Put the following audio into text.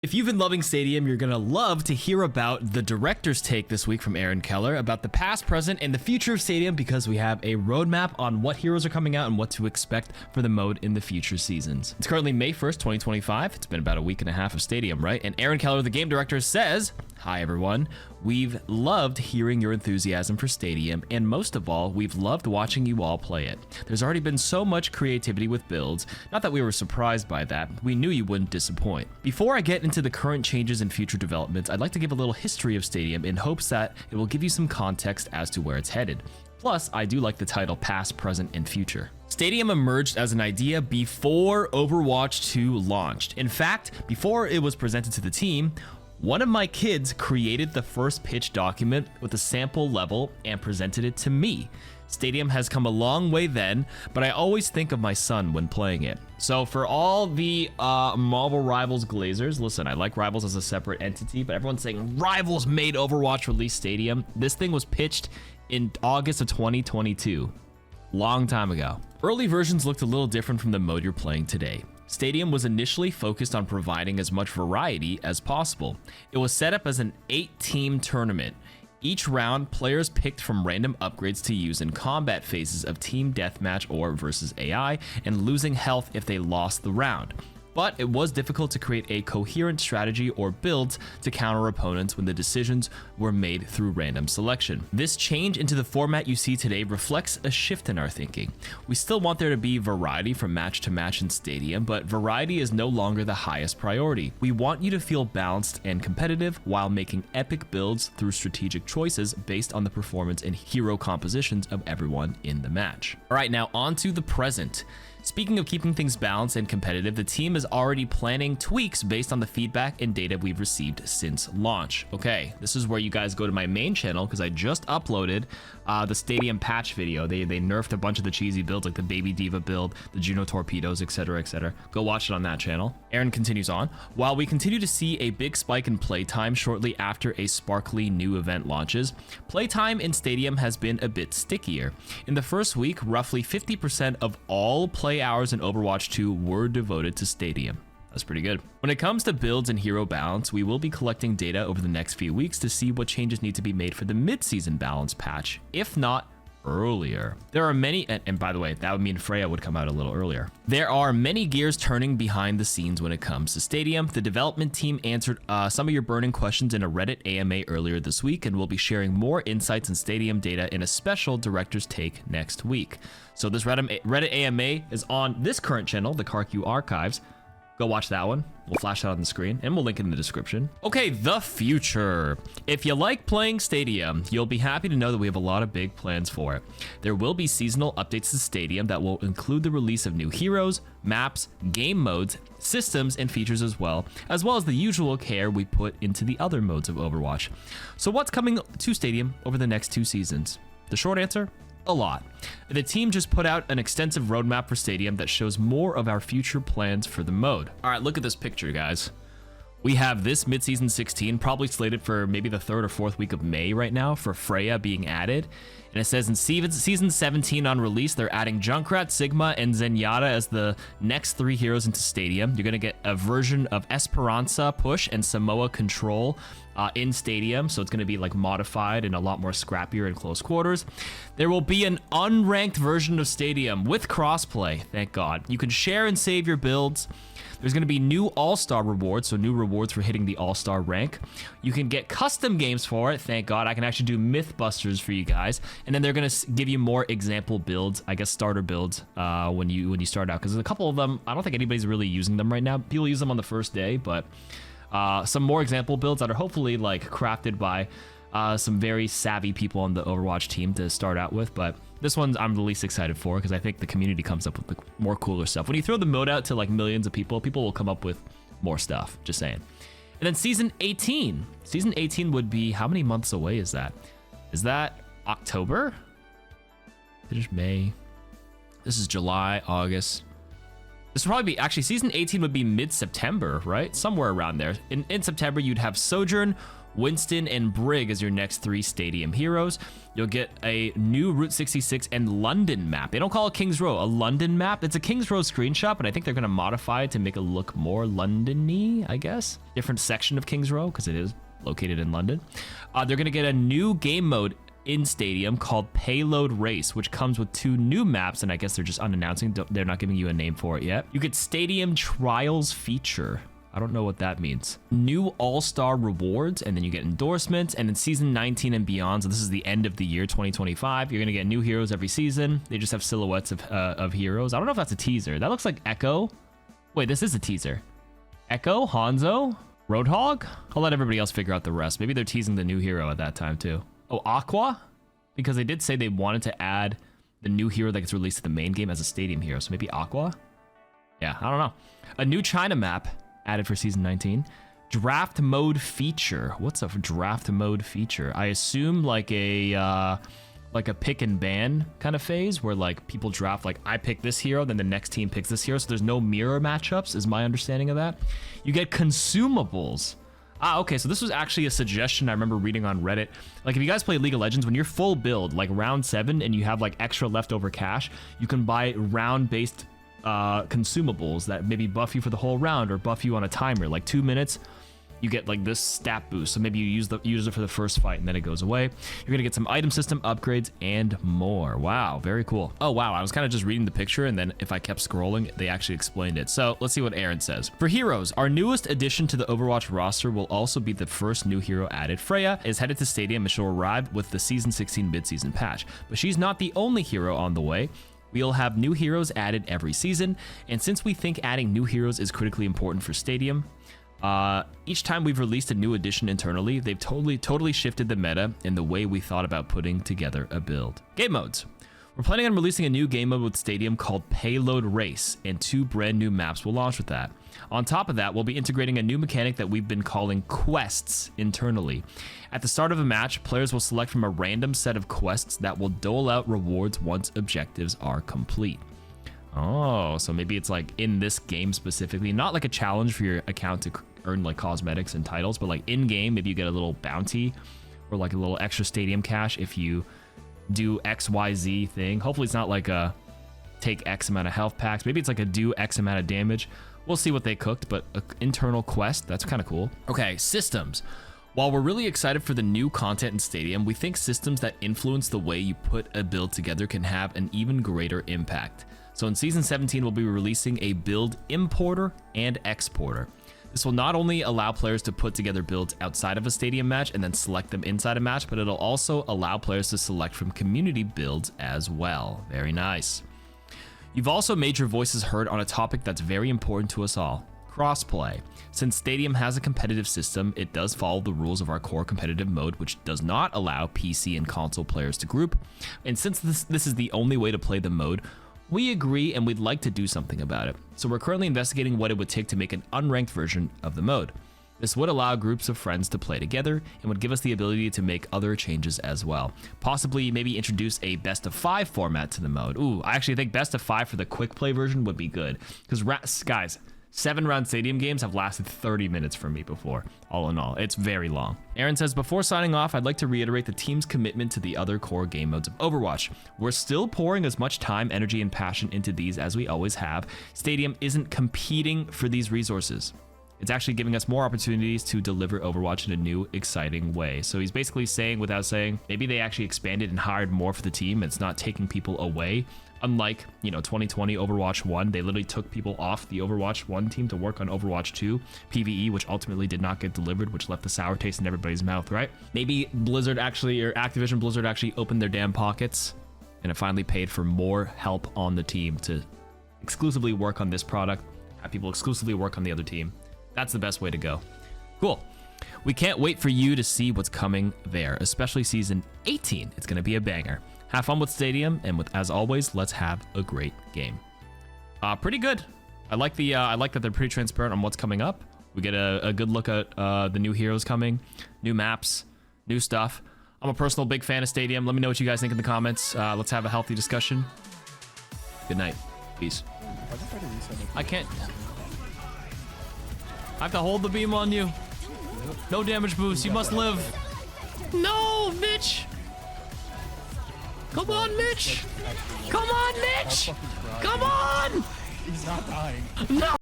If you've been loving Stadium, you're gonna love to hear about the director's take this week from Aaron Keller about the past, present, and the future of Stadium, because we have a roadmap on what heroes are coming out and what to expect for the mode in the future seasons. It's currently May 1st, 2025. It's been about a week and a half of Stadium, right? And Aaron Keller, the game director, says, "Hi everyone, we've loved hearing your enthusiasm for Stadium, and most of all, we've loved watching you all play it. There's already been so much creativity with builds, not that we were surprised by that, we knew you wouldn't disappoint. Before I get into the current changes and future developments, I'd like to give a little history of Stadium in hopes that it will give you some context as to where it's headed. Plus, I do like the title Past, Present, and Future." Stadium emerged as an idea before Overwatch 2 launched. In fact, before it was presented to the team, one of my kids created the first pitch document with a sample level and presented it to me. Stadium has come a long way then, but I always think of my son when playing it. So for all the Marvel Rivals Glazers, listen, I like Rivals as a separate entity, but everyone's saying Rivals made Overwatch release Stadium. This thing was pitched in August of 2022, long time ago. Early versions looked a little different from the mode you're playing today. Stadium was initially focused on providing as much variety as possible. It was set up as an 8-team tournament. Each round, players picked from random upgrades to use in combat phases of team deathmatch or versus AI, and losing health if they lost the round. But it was difficult to create a coherent strategy or builds to counter opponents when the decisions were made through random selection. This change into the format you see today reflects a shift in our thinking. We still want there to be variety from match to match in Stadium, but variety is no longer the highest priority. We want you to feel balanced and competitive while making epic builds through strategic choices based on the performance and hero compositions of everyone in the match. All right, now on to the present. Speaking of keeping things balanced and competitive, the team is already planning tweaks based on the feedback and data we've received since launch. Okay, this is where you guys go to my main channel, because I just uploaded the Stadium patch video. They nerfed a bunch of the cheesy builds, like the Baby Diva build, the Juno Torpedoes, etc., etc. Go watch it on that channel. Aaron continues on. While we continue to see a big spike in playtime shortly after a sparkly new event launches, playtime in Stadium has been a bit stickier. In the first week, roughly 50% of all play hours in Overwatch 2 were devoted to Stadium. That's pretty good. When it comes to builds and hero balance, we will be collecting data over the next few weeks to see what changes need to be made for the mid-season balance patch, if not earlier. There are many, and by the way, that would mean Freya would come out a little earlier. There are many gears turning behind the scenes when it comes to Stadium. The development team answered some of your burning questions in a Reddit AMA earlier this week, and we'll be sharing more insights in Stadium data in a special director's take next week. So this Reddit AMA is on this current channel, the KarQ Archives. Go watch that one. We'll flash that on the screen and we'll link it in the description. Okay, the future. If you like playing Stadium, you'll be happy to know that we have a lot of big plans for it. There will be seasonal updates to Stadium that will include the release of new heroes, maps, game modes, systems, and features as well as the usual care we put into the other modes of Overwatch. So what's coming to Stadium over the next 2 seasons? The short answer? A lot. The team just put out an extensive roadmap for Stadium that shows more of our future plans for the mode. All right, look at this picture, guys. We have this mid-season 16 probably slated for maybe the 3rd or 4th week of May right now for Freya being added. And it says in season 17 on release, they're adding Junkrat, Sigma, and Zenyatta as the next 3 heroes into Stadium. You're gonna get a version of Esperanza Push and Samoa Control in Stadium, so it's going to be like modified and a lot more scrappier in close quarters. There will be an unranked version of Stadium with crossplay, thank God. You can share and save your builds. There's going to be new all-star rewards, so new rewards for hitting the all-star rank. You can get custom games for it, thank God. I can actually do Mythbusters for you guys, and then they're going to give you more example builds, I guess starter builds, when you start out, because a couple of them, I don't think anybody's really using them right now. People use them on the first day, but some more example builds that are hopefully like crafted by some very savvy people on the Overwatch team to start out with. But this one's I'm the least excited for, because I think the community comes up with the more cooler stuff. When you throw the mode out to like millions of people, people will come up with more stuff, just saying. And then season 18 would be, how many months away is that? Is that October? Finish May. This is July, August. This would probably be, actually, season 18 would be mid-September, right? Somewhere around there. In September, you'd have Sojourn, Winston, and Brig as your next 3 stadium heroes. You'll get a new Route 66 and London map. They don't call it Kings Row, a London map. It's a Kings Row screenshot, but I think they're going to modify it to make it look more London-y, I guess. Different section of Kings Row, because it is located in London. They're going to get a new game mode in Stadium called Payload Race, which comes with 2 new maps, and I guess they're just unannouncing. They're not giving you a name for it yet. You get Stadium Trials feature. I don't know what that means. New all-star rewards, and then you get endorsements, and in season 19 and beyond, so this is the end of the year 2025, you're gonna get new heroes every season. They just have silhouettes of heroes. I don't know if that's a teaser. That looks like Echo. Wait, this is a teaser. Echo, Hanzo, Roadhog? I'll let everybody else figure out the rest. Maybe they're teasing the new hero at that time too. Oh, Aqua? Because they did say they wanted to add the new hero that gets released to the main game as a stadium hero, so maybe Aqua? Yeah, I don't know. A new China map added for season 19. Draft mode feature. What's a draft mode feature? I assume like a pick and ban kind of phase where like people draft, like I pick this hero, then the next team picks this hero. So there's no mirror matchups is my understanding of that. You get consumables. Okay, so this was actually a suggestion I remember reading on Reddit. Like if you guys play League of Legends, when you're full build, like round 7 and you have like extra leftover cash, you can buy round-based consumables that maybe buff you for the whole round or buff you on a timer, like 2 minutes. You get like this stat boost, so maybe you use it for the first fight and then it goes away. You're gonna get some item system upgrades and more. Wow, very cool. Oh wow, I was kind of just reading the picture, and then if I kept scrolling, they actually explained it. So let's see what Aaron says. For heroes, our newest addition to the Overwatch roster will also be the first new hero added. Freya is headed to Stadium and she'll arrive with the season 16 mid-season patch, but she's not the only hero on the way. We'll have new heroes added every season, and since we think adding new heroes is critically important for Stadium, each time we've released a new addition internally, they've totally shifted the meta in the way we thought about putting together a build. Game modes. We're planning on releasing a new game mode with Stadium called Payload Race, and 2 brand new maps will launch with that. On top of that, we'll be integrating a new mechanic that we've been calling quests internally. At the start of a match, players will select from a random set of quests that will dole out rewards once objectives are complete. Oh, so maybe it's like in this game specifically, not like a challenge for your account to earn like cosmetics and titles, but like in game, maybe you get a little bounty or like a little extra stadium cash if you do XYZ thing. Hopefully it's not like a take X amount of health packs. Maybe it's like a do X amount of damage. We'll see what they cooked, but an internal quest, that's kind of cool. Okay, systems. While we're really excited for the new content in Stadium, we think systems that influence the way you put a build together can have an even greater impact. So in season 17, we'll be releasing a build importer and exporter. This will not only allow players to put together builds outside of a stadium match and then select them inside a match, but it'll also allow players to select from community builds as well. Very nice. You've also made your voices heard on a topic that's very important to us all: crossplay. Since Stadium has a competitive system, it does follow the rules of our core competitive mode, which does not allow PC and console players to group. And since this is the only way to play the mode, we agree and we'd like to do something about it. So we're currently investigating what it would take to make an unranked version of the mode. This would allow groups of friends to play together and would give us the ability to make other changes as well. Possibly maybe introduce a best of 5 format to the mode. Ooh, I actually think best of 5 for the quick play version would be good. Because guys, 7-round stadium games have lasted 30 minutes for me before. All in all, it's very long. Aaron says, before signing off, I'd like to reiterate the team's commitment to the other core game modes of Overwatch. We're still pouring as much time, energy, and passion into these as we always have. Stadium isn't competing for these resources. It's actually giving us more opportunities to deliver Overwatch in a new, exciting way. So he's basically saying, without saying, maybe they actually expanded and hired more for the team. It's not taking people away. Unlike, 2020 Overwatch 1, they literally took people off the Overwatch 1 team to work on Overwatch 2 PvE, which ultimately did not get delivered, which left the sour taste in everybody's mouth, right? Maybe Blizzard actually, or Activision Blizzard actually opened their damn pockets and it finally paid for more help on the team to exclusively work on this product, have people exclusively work on the other team. That's the best way to go. Cool. We can't wait for you to see what's coming there, especially season 18. It's going to be a banger. Have fun with Stadium, and as always, let's have a great game. Pretty good. I like that they're pretty transparent on what's coming up. We get a good look at the new heroes coming, new maps, new stuff. I'm a personal big fan of Stadium. Let me know what you guys think in the comments. Let's have a healthy discussion. Good night. Peace. I can't. I have to hold the beam on you. No damage boost. You must live. No, Mitch. Come on, Mitch. Come on, Mitch. Come on. He's not dying. No.